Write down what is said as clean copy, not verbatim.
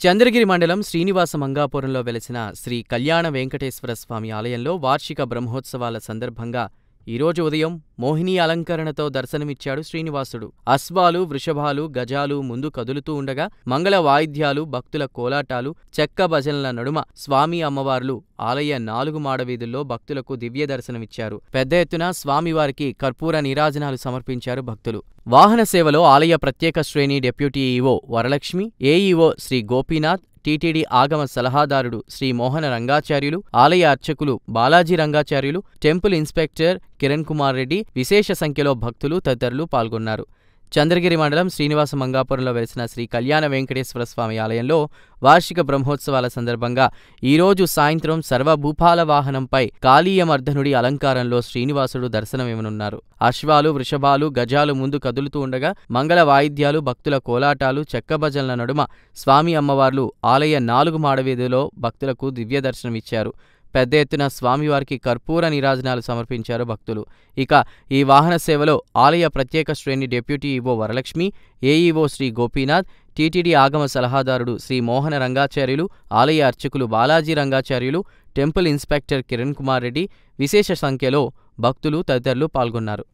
చంద్రగిరి మండలం శ్రీనివాస మంగాపురంలో వెలసిన శ్రీ కళ్యాణ వెంకటేశ్వర స్వామి ఆలయంలో వార్షిక బ్రహ్మోత్సవాల సందర్భంగా ఈరోజు ఉదయం మోహిని అలంకరణతో దర్శనమిచ్చాడు శ్రీనివాసుడు. అశ్వాలు, వృషభాలు, గజాలు ముందు కదులుతూ ఉండగా మంగళ వాయిద్యాలు, భక్తుల కోలాటాలు, చెక్క భజనల నడుమ స్వామి అమ్మవార్లు ఆలయ 4 మాడవీధుల్లో భక్తులకు దివ్య దర్శనమిచ్చారు. పెద్ద ఎత్తున స్వామివారికి కర్పూర నీరాజనాలు సమర్పించారు భక్తులు. వాహన సేవలో ఆలయ ప్రత్యేక శ్రేణి deputy EO Varalakshmi, AEO Shri Gopinath, TTD ఆగమ సలహాదారుడు శ్రీ మోహన రంగాచార్యులు, ఆలయ అర్చకులు బాలాజీ రంగాచార్యులు, టెంపుల్ ఇన్స్పెక్టర్ కిరణ్ కుమార్ రెడ్డి, విశేష సంఖ్యలో భక్తులు తదితరులు పాల్గొన్నారు. చంద్రగిరి మండలం శ్రీనివాస మంగాపురంలో వెలిసిన శ్రీ కళ్యాణ వెంకటేశ్వర స్వామి ఆలయంలో వార్షిక బ్రహ్మోత్సవాల సందర్భంగా ఈరోజు సాయంత్రం సర్వభూపాల వాహనంపై కాళీయమర్ధనుడి అలంకారంలో శ్రీనివాసుడు దర్శనమివ్వనున్నారు. అశ్వాలు, వృషభాలు, గజాలు ముందు కదులుతూ ఉండగా మంగళ వాయిద్యాలు, భక్తుల కోలాటాలు, చెక్కభజనల నడుమ స్వామి అమ్మవార్లు ఆలయ 4 మాడవీధిలో భక్తులకు దివ్య దర్శనమిచ్చారు. పెద్ద ఎత్తున స్వామివారికి కర్పూర నీరాజనాలు సమర్పించారు భక్తులు. ఇక ఈ వాహన సేవలో ఆలయ ప్రత్యేక శ్రేణి deputy EO Varalakshmi, AEO Shri Gopinath, TTD ఆగమ సలహాదారుడు శ్రీ మోహన రంగాచార్యులు, ఆలయ అర్చకులు బాలాజీ రంగాచార్యులు, టెంపుల్ ఇన్స్పెక్టర్ కిరణ్ కుమార్ రెడ్డి, విశేష సంఖ్యలో భక్తులు తదితరులు పాల్గొన్నారు.